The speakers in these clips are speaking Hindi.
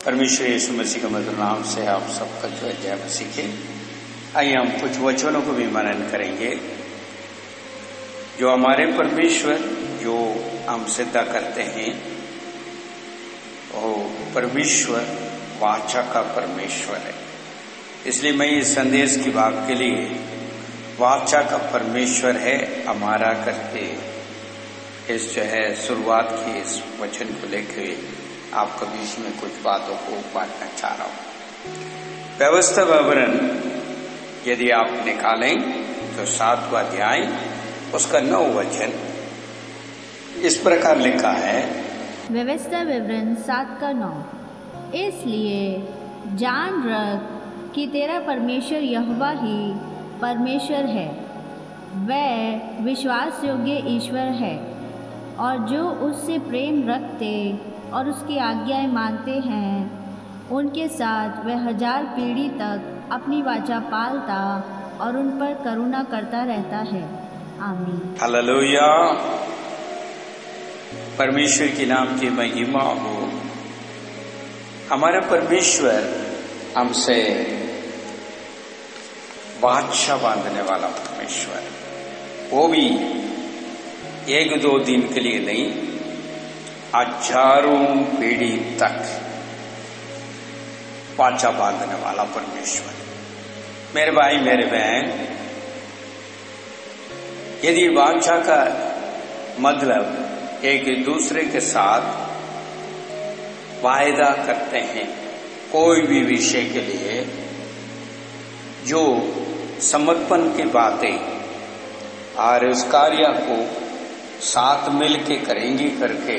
परमेश्वर यीशु मसीह के मधुर नाम से आप सबका जो है जय मसीह की। आइए हम कुछ वचनों को भी मनन करेंगे जो हमारे परमेश्वर जो हम सिद्ध करते हैं। वो परमेश्वर वाचा का परमेश्वर है, इसलिए मैं इस संदेश की बात के लिए वाचा का परमेश्वर है हमारा करके इस जो है शुरुआत की इस वचन को लेकर आपके बीच में कुछ बातों को बांटना चाह रहा हूं। व्यवस्था विवरण यदि आप निकालें तो 7वां अध्याय उसका 9 वचन इस प्रकार लिखा है। व्यवस्था विवरण 7 का 9। इसलिए जान रख कि तेरा परमेश्वर यहोवा ही परमेश्वर है, वह विश्वास योग्य ईश्वर है, और जो उससे प्रेम रखते और उसकी आज्ञाएं मानते हैं उनके साथ वह 1000 पीढ़ी तक अपनी वाचा पालता और उन पर करुणा करता रहता है। आमीन। हालेलुया। परमेश्वर के नाम की महिमा हो। हमारा परमेश्वर हमसे वाचा बांधने वाला परमेश्वर, वो भी 1-2 दिन के लिए नहीं, 1000 पीढ़ी तक वाचा बांधने वाला परमेश्वर। मेरे भाई मेरे बहन, यदि वाचा का मतलब एक दूसरे के साथ वायदा करते हैं कोई भी विषय के लिए, जो समर्पण की बातें और उस कार्य को साथ मिलके करेंगे करके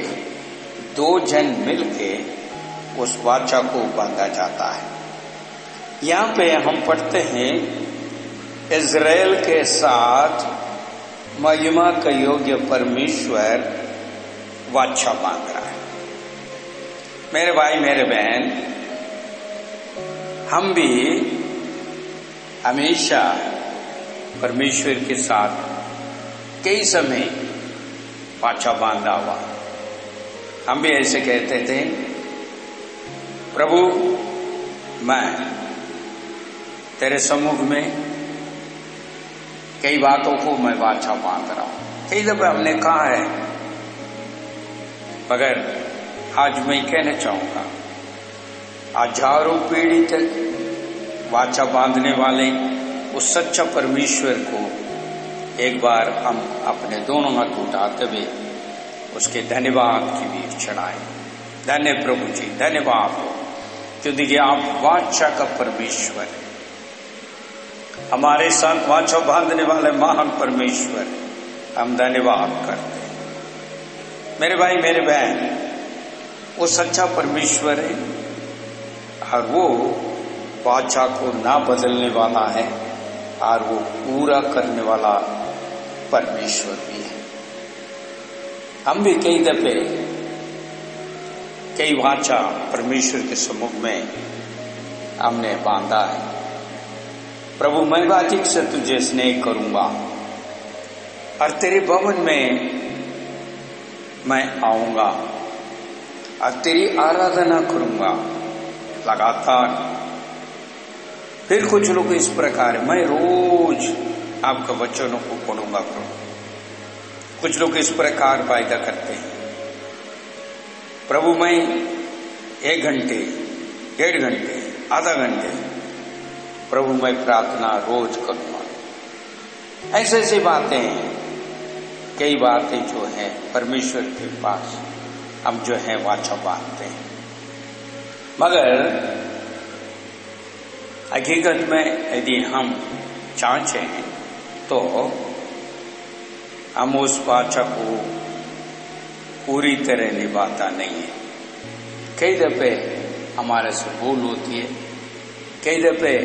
2 जन मिलके उस वाचा को बांधा जाता है। यहाँ पे हम पढ़ते हैं इज़राइल के साथ महिमा का योग्य परमेश्वर वाचा बांध रहा है। मेरे भाई मेरे बहन, हम भी हमेशा परमेश्वर के साथ कई समय वाचा बांधा हुआ। हम भी ऐसे कहते थे, प्रभु मैं तेरे सम्मुख में कई बातों को मैं वाचा बांध रहा हूं। कई दफे हमने कहा है, मगर आज मैं कहना चाहूंगा 1000 पीढ़ी तक वाचा बांधने वाले उस सच्चा परमेश्वर को एक बार हम अपने दोनों हाथ उठाते हुए उसके धन्यवाद की भी चढ़ाएं। धन्य प्रभु जी, धन्यवाद हो, क्योंकि आप वाचा का परमेश्वर है, हमारे साथ वाचा बांधने वाले महान परमेश्वर, हम धन्यवाद करते हैं। मेरे भाई मेरे बहन, वो सच्चा परमेश्वर है और वो वाचा को ना बदलने वाला है और वो पूरा करने वाला परमेश्वर भी है। हम भी कई दफे कई वाचा परमेश्वर के सम्मुख में हमने बांधा है। प्रभु मैं अधिक से तुझे स्नेह करूंगा और तेरे भवन में मैं आऊंगा और तेरी आराधना करूंगा लगातार। फिर कुछ लोग इस प्रकार, मैं रोज आपका वचनों को पढ़ूंगा प्रभु। कुछ लोग इस प्रकार वायदा करते हैं, प्रभु मैं 1 घंटे, 1.5 घंटे, आधा घंटे प्रभु मैं प्रार्थना रोज करूंगा। ऐसे ऐसी बातें हैं, कई बातें जो है परमेश्वर के पास हम जो है वाचा बांधते हैं, मगर हकीकत में यदि हम चाहें तो हम उस वाचा को पूरी तरह निभाता नहीं है। कई दफे हमारे से भूल होती है, कई दफे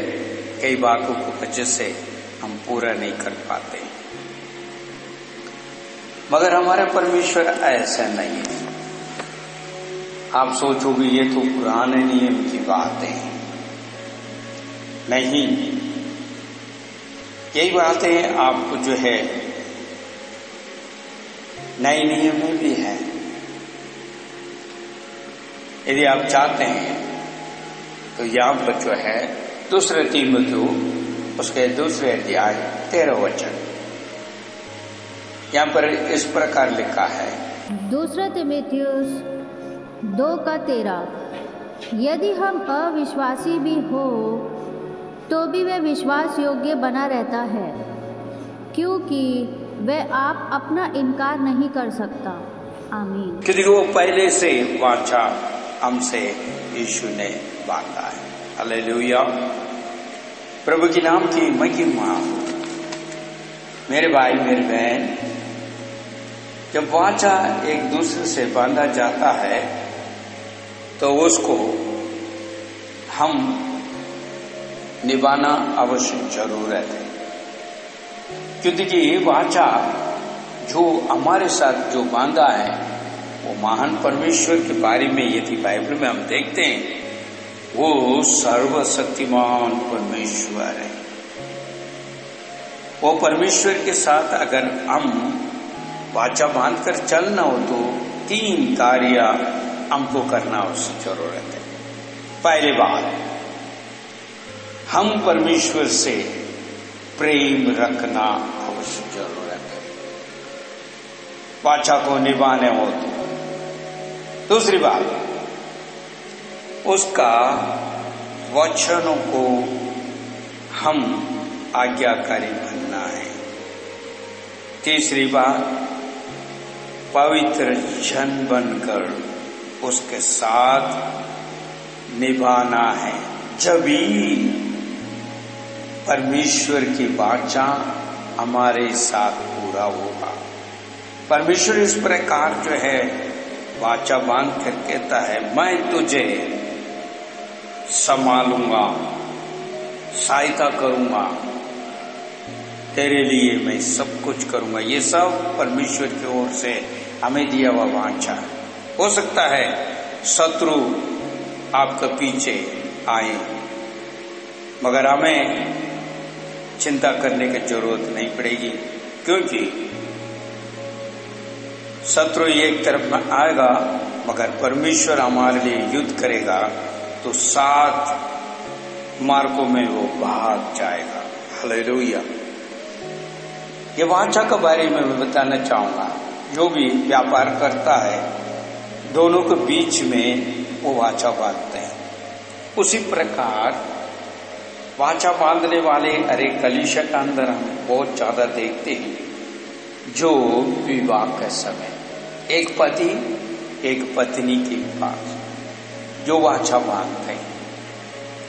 कई बातों की वजह से हम पूरा नहीं कर पाते, मगर हमारे परमेश्वर ऐसा नहीं है। आप सोचोगे ये तो पुराने नियम की बात है, नहीं, यही बातें आपको जो है नए नियम में भी है। यदि आप चाहते हैं तो यहाँ पर जो है दूसरे तीमुथियुस उसके दूसरे अध्याय 13 वचन, यहाँ पर इस प्रकार लिखा है। दूसरा तीमुथियुस 2:13, यदि हम अविश्वासी भी हो तो भी वह विश्वास योग्य बना रहता है, क्योंकि वह आप अपना इनकार नहीं कर सकता। आमीन। क्योंकि वो पहले से वाचा हमसे यीशु ने बांधा है। हालेलुया, प्रभु के नाम की महिमा। मेरे भाई मेरे बहन, जब वाचा एक दूसरे से बांधा जाता है तो उसको हम निभाना अवश्य जरूरत है, क्योंकि वाचा जो हमारे साथ जो बांधा है वो महान परमेश्वर के बारे में यदि बाइबल में हम देखते हैं, वो सर्वशक्तिमान परमेश्वर है। वो परमेश्वर के साथ अगर हम वाचा बांधकर चलना हो तो 3 कार्य हमको करना उसकी जरूरत है। पहली बात, हम परमेश्वर से प्रेम रखना अवश्य जरूरत है, वाचा को निभाने हो तो। दूसरी बात, उसका वचनों को हम आज्ञाकारी बनना है। तीसरी बात, पवित्र जन बनकर उसके साथ निभाना है, जभी परमेश्वर की वाचा हमारे साथ पूरा होगा। परमेश्वर इस प्रकार जो है वाचा बांध कर कहता है, मैं तुझे संभालूंगा, सहायता करूंगा, तेरे लिए मैं सब कुछ करूंगा। ये सब परमेश्वर की ओर से हमें दिया हुआ वाचा है। हो सकता है शत्रु आपके पीछे आए, मगर हमें चिंता करने की जरूरत नहीं पड़ेगी, क्योंकि शत्रु एक तरफ में आएगा मगर परमेश्वर हमारे लिए युद्ध करेगा तो 7 मार्गों में वो भाग जाएगा। हालेलुया। ये वाचा के बारे में मैं बताना चाहूंगा। जो भी व्यापार करता है, दोनों के बीच में वो वाचा बांधते हैं। उसी प्रकार वाचा बांधने वाले अरे कलीसिया के अंदर हम बहुत ज्यादा देखते हैं, जो विवाह के समय एक पति एक पत्नी के पास जो वाचा बांधते हैं,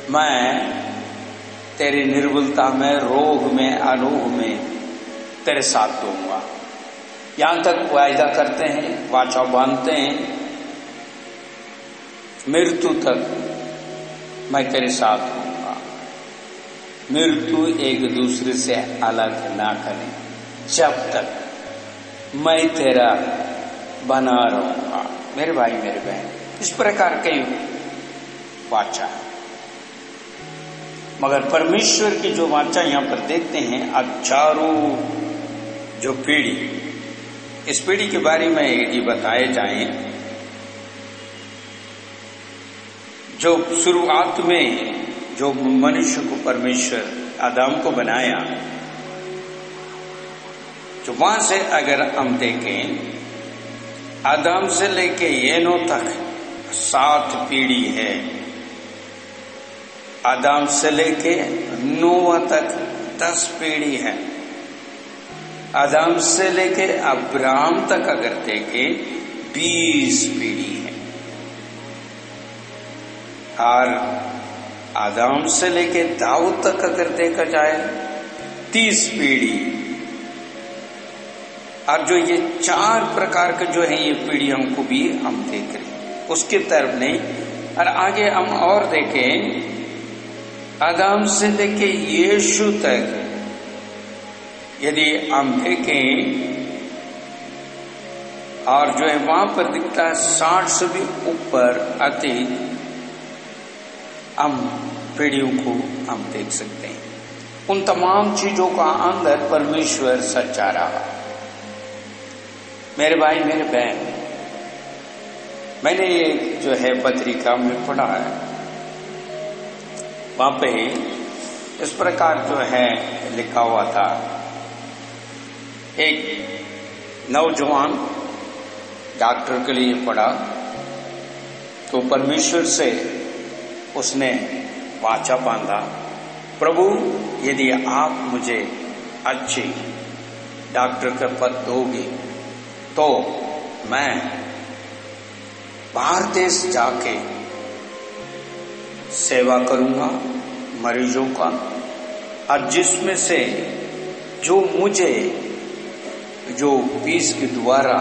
मैं तेरी निर्बलता में, रोग में, अरोग में तेरे साथ दूंगा। यहां तक वायदा करते हैं, वाचा बांधते हैं, मृत्यु तक मैं तेरे साथ दूंगा। मृत्यु एक दूसरे से अलग ना करें, जब तक मैं तेरा बना रहूंगा। मेरे भाई मेरे बहन, इस प्रकार के वाचा है। मगर परमेश्वर की जो वाचा यहां पर देखते हैं, अब चारों जो पीढ़ी, इस पीढ़ी के बारे में यदि बताए जाएं, जो शुरुआत में जो मनुष्य को परमेश्वर आदम को बनाया, जो वहां से अगर हम देखें, आदम से लेके एनो तक 7 पीढ़ी है। आदम से लेके नोवा तक 10 पीढ़ी है। आदम से लेके अब्राहम तक अगर देखें 20 पीढ़ी है। और आदम से लेके दाऊद तक अगर देखा जाए 30 पीढ़ी। और जो ये 4 प्रकार के जो है ये पीढ़ियों को भी हम देख रहे हैं, उसके तरफ नहीं। और आगे हम और देखें, आदम से लेके यीशु तक यदि हम देखें, और जो है वहां पर दिखता है 60 से भी ऊपर अधिक हम पीढ़ियों को हम देख सकते हैं। उन तमाम चीजों का अंदर परमेश्वर सच्चा रहा। मेरे भाई मेरे बहन, मैंने एक जो है पत्रिका में पढ़ा है, वहां पे इस प्रकार जो है लिखा हुआ था, एक नौजवान डॉक्टर के लिए पढ़ा तो परमेश्वर से उसने वाचा बांधा, प्रभु यदि आप मुझे अच्छी डॉक्टर का पद दोगे तो मैं बाहर देश जाके सेवा करूंगा मरीजों का, और जिसमें से जो मुझे जो फीस के द्वारा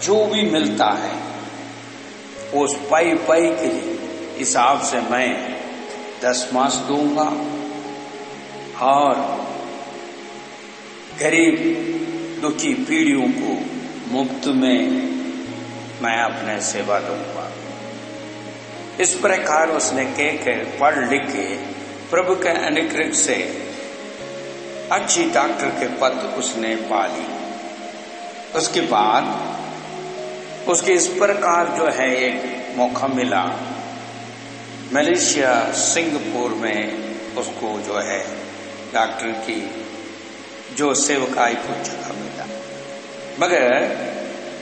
जो भी मिलता है उस पाई के हिसाब से मैं 10 मास दूंगा और गरीब दुखी पीढ़ियों को मुफ्त में मैं अपने सेवा दूंगा। इस प्रकार उसने कहकर पढ़ लिख के प्रभु के अनुग्रह से अच्छी डॉक्टर के पद उसने पा ली। उसके बाद उसके इस प्रकार जो है एक मौका मिला, मलेशिया सिंगापुर में उसको जो है डॉक्टर की जो सेवकाई को जगह मिला, मगर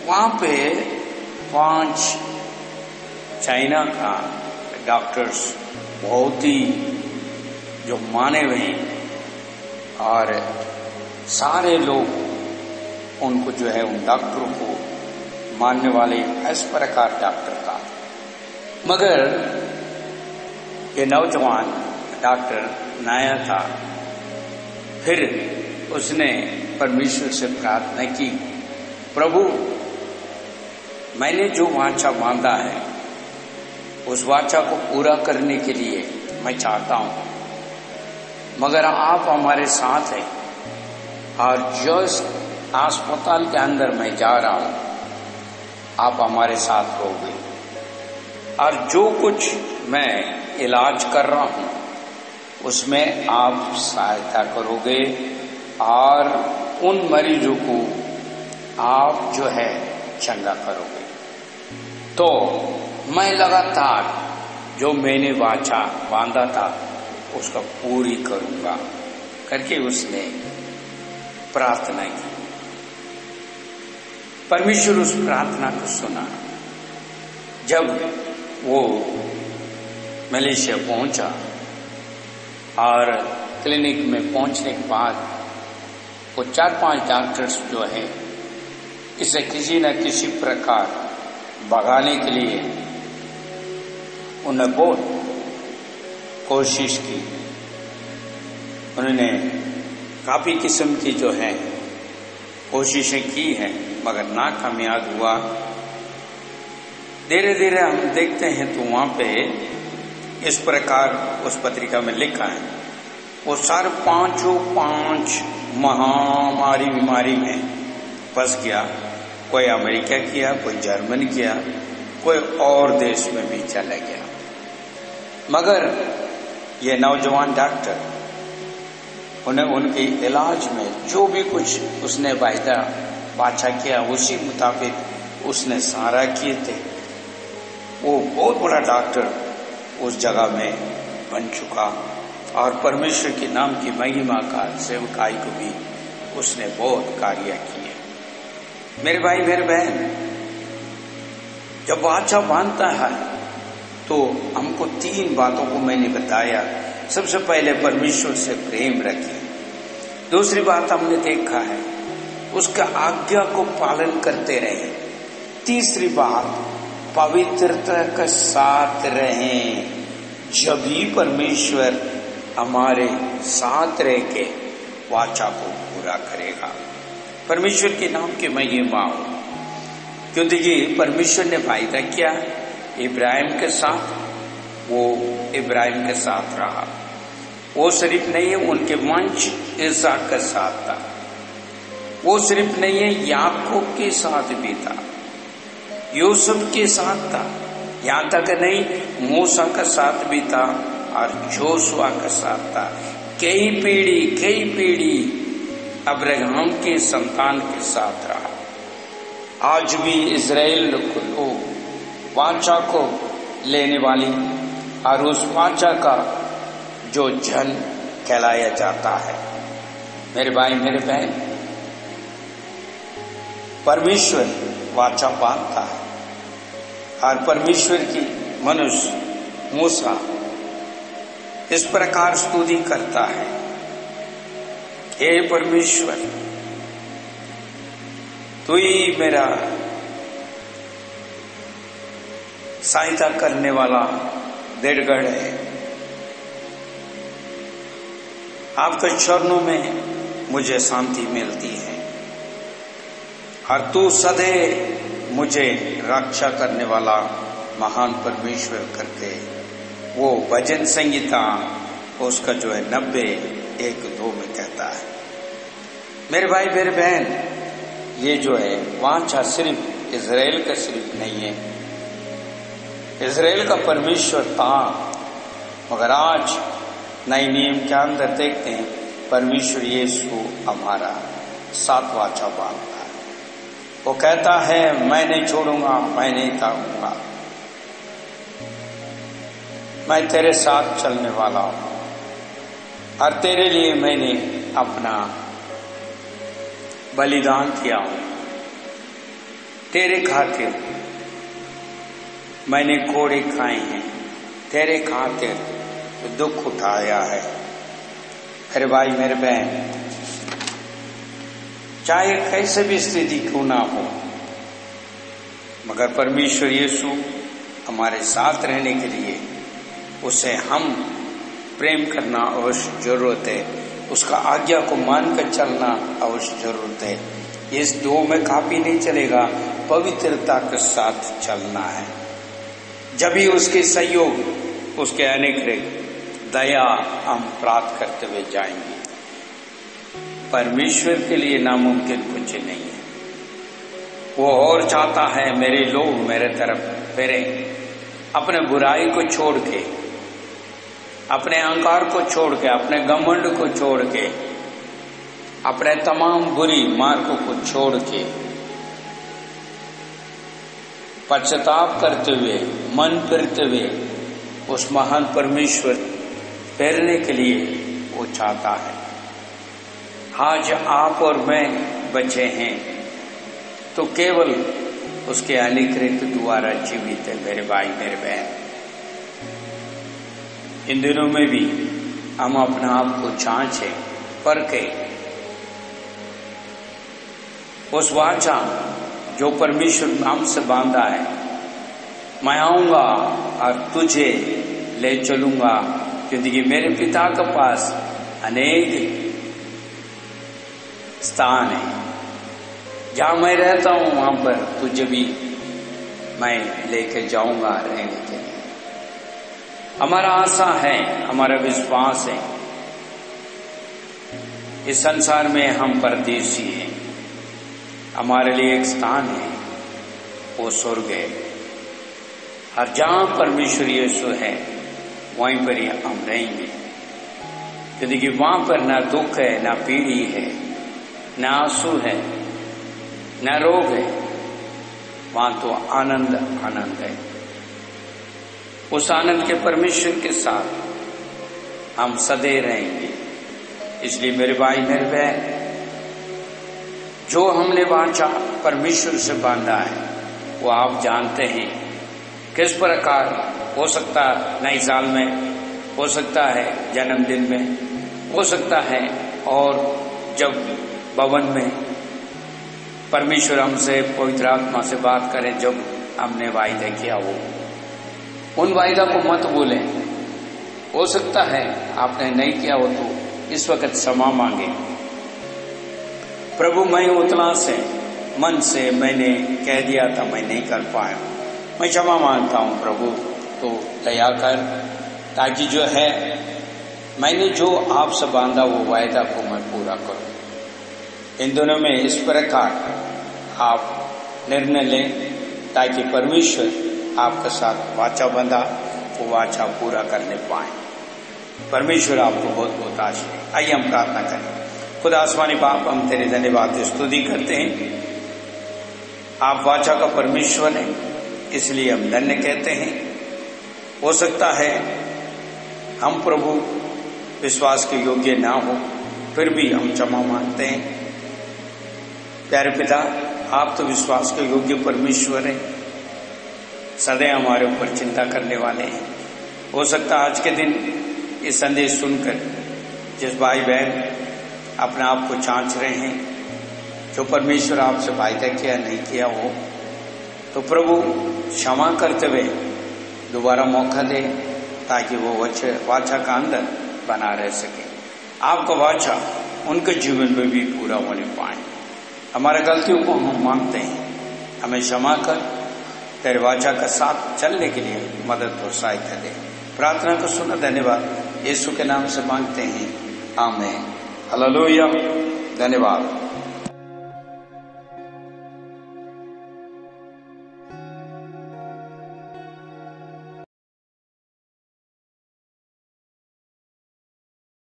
वहां पे 5 चाइना का डॉक्टर्स बहुत ही जो माने हुए और सारे लोग उनको जो है उन डॉक्टरों को मानने वाले इस प्रकार डॉक्टर था। मगर ये नौजवान डॉक्टर नया था, फिर उसने परमेश्वर से प्रार्थना की, प्रभु मैंने जो वाचा बांधा है उस वाचा को पूरा करने के लिए मैं चाहता हूं, मगर आप हमारे साथ हैं और जो अस्पताल के अंदर मैं जा रहा हूं आप हमारे साथ रहोगे और जो कुछ मैं इलाज कर रहा हूं उसमें आप सहायता करोगे और उन मरीजों को आप जो है चंगा करोगे, तो मैं लगातार जो मैंने वाचा बांधा था उसका पूरी करूंगा करके उसने प्रार्थना की। परमेश्वर उस प्रार्थना को सुना। जब वो मलेशिया पहुंचा और क्लिनिक में पहुंचने के बाद वो 4-5 डॉक्टर्स जो है इसे किसी न किसी प्रकार भगाने के लिए उन्होंने बहुत कोशिश की। उन्होंने काफी किस्म की जो है कोशिशें की हैं मगर नाकामयाब हुआ। धीरे धीरे हम देखते हैं तो वहां पे इस प्रकार उस पत्रिका में लिखा है, वो सारे 5 महामारी बीमारी में फंस गया। कोई अमेरिका किया, कोई जर्मनी किया, कोई और देश में भी चला गया। मगर ये नौजवान डॉक्टर उन्हें उनके इलाज में जो भी कुछ उसने वाचा किया उसी मुताबिक उसने सारा किए थे। वो बहुत बड़ा डॉक्टर उस जगह में बन चुका और परमेश्वर के नाम की महिमा का सेवकाई को भी उसने बहुत कार्य किए। मेरे भाई मेरे बहन, जब वाचा बांधता है तो हमको 3 बातों को मैंने बताया। सबसे पहले परमेश्वर से प्रेम रखिए। दूसरी बात हमने देखा है उसका आज्ञा को पालन करते रहें। तीसरी बात पवित्रता के साथ रहें, जब ही परमेश्वर हमारे साथ रह के वाचा को पूरा करेगा। परमेश्वर के नाम की महिमा हो। क्यों देखिए परमेश्वर ने वायदा किया इब्राहिम के साथ, वो इब्राहिम के साथ रहा। वो सिर्फ नहीं है उनके वंश इसहाक के साथ था, वो सिर्फ नहीं है याकूब के साथ भी था, यूसुफ के साथ था, यहाँ तक नहीं मूसा के साथ भी था और जोशुआ के साथ था। कई पीढ़ी अब्राहम के संतान के साथ रहा। आज भी इजराइल लोग वाचा को लेने वाली और उस वाचा का जो जन कहलाया जाता है। मेरे भाई मेरे बहन, परमेश्वर वाचा बांधता है और परमेश्वर की मनुष्य मूसा इस प्रकार स्तुति करता है, हे परमेश्वर, तू ही मेरा सहायता करने वाला दृढ़ है। आपके चरणों में मुझे शांति मिलती है और तू सदैव मुझे रक्षा करने वाला महान परमेश्वर करके वो भजन संगीता उसका जो है 90:1-2 में कहता है। मेरे भाई मेरे बहन, ये जो है वाचा सिर्फ इजराइल का सिर्फ नहीं है। इजराइल का परमेश्वर था, मगर आज नए नियम के अंदर देखते हैं परमेश्वर यीशु हमारा साथ वाचा बांधता है। वो कहता है मैं नहीं छोड़ूंगा, मैं नहीं ताऊंगा, मैं तेरे साथ चलने वाला हूं और तेरे लिए मैंने अपना बलिदान किया हूं। तेरे खातिर मैंने कोड़े खाए हैं, तेरे खातिर दुख उठाया है। मेरे भाई मेरे बहन, चाहे कैसे भी स्थिति क्यों ना हो, मगर परमेश्वर यीशु हमारे साथ रहने के लिए उसे हम प्रेम करना अवश्य जरूरत है, उसका आज्ञा को मानकर चलना अवश्य जरूरत है। इस 2 में काफी नहीं चलेगा, पवित्रता के साथ चलना है। जब भी उसके सहयोग, उसके अनुग्रह, दया हम प्राप्त करते हुए जाएंगे। परमेश्वर के लिए नामुमकिन कुछ नहीं है। वो और चाहता है मेरे लोग मेरे तरफ फिरे, अपने बुराई को छोड़ के, अपने अहंकार को छोड़ के, अपने घमंड को छोड़ के, अपने तमाम बुरी मार्गों को छोड़ के, पश्चाताप करते हुए, मन फिरते हुए उस महान परमेश्वर फेरने के लिए वो चाहता है। आज आप और मैं बचे हैं तो केवल उसके अनुग्रह के द्वारा जीवित है। मेरे भाई मेरे बहन, इन दिनों में भी हम अपने आप को जांचें, परखें। उस वाचा जो परमेश्वर हमसे बांधा है, मैं आऊंगा और तुझे ले चलूंगा, क्योंकि मेरे पिता के पास अनेक स्थान है, जहां मैं रहता हूं वहां पर तुझे भी मैं लेके जाऊंगा रहने के लिए। हमारा आशा है, हमारा विश्वास है, इस संसार में हम परदेशी हैं, हमारे लिए एक स्थान है, वो स्वर्ग है। और जहां परमेश्वर यीशु है वहीं पर ही हम रहेंगे, क्योंकि वहां पर ना दुख है, ना पीड़ी है, ना आंसू है, ना रोग है, वहां तो आनंद आनंद है। उस आनंद के परमेश्वर के साथ हम सदैव रहेंगे। इसलिए मेरे भाई मेरे बहन, जो हमने वाचा परमेश्वर से बांधा है वो आप जानते हैं किस प्रकार हो सकता है। नए साल में हो सकता है, जन्मदिन में हो सकता है, और जब भवन में परमेश्वर हमसे पवित्र आत्मा से बात करें, जब हमने वायदा किया हो, उन वायदा को मत भूलें। हो सकता है आपने नहीं किया हो तो इस वक्त क्षमा मांगे। प्रभु, मैं उतना से मन से मैंने कह दिया था, मैं नहीं कर पाया, मैं क्षमा मांगता हूं प्रभु, तो दया कर, ताकि जो है मैंने जो आपसे बांधा वो वायदा को मैं पूरा करूं। इन दोनों में इस प्रकार आप निर्णय लें, ताकि परमेश्वर आपके साथ वाचा बंधा वो वाचा पूरा करने पाए। परमेश्वर आपको बहुत बहुत आशीष। आइए हम प्रार्थना करें। खुदा आसमानी बाप, हम तेरे धन्यवाद स्तुति करते हैं। आप वाचा का परमेश्वर हैं, इसलिए हम धन्य कहते हैं। हो सकता है हम प्रभु विश्वास के योग्य ना हो, फिर भी हम क्षमा मांगते हैं। प्यारे पिता, आप तो विश्वास के योग्य परमेश्वर हैं, सदैव हमारे ऊपर चिंता करने वाले हैं। हो सकता है आज के दिन ये संदेश सुनकर जिस भाई बहन अपने आप को जांच रहे हैं, जो परमेश्वर आपसे वायदा किया नहीं किया हो, तो प्रभु क्षमा करते हुए दोबारा मौका दे, ताकि वो वाचा का अंदर बना रह सके, आपका वाचा उनके जीवन में भी पूरा होने पाए। हमारे गलतियों को हम मानते हैं, हमें क्षमा कर तेरे वाचा का साथ चलने के लिए मदद और सहायता दे। प्रार्थना को सुना, धन्यवाद। यीशु के नाम से मांगते हैं, आमीन। हालेलुया। धन्यवाद।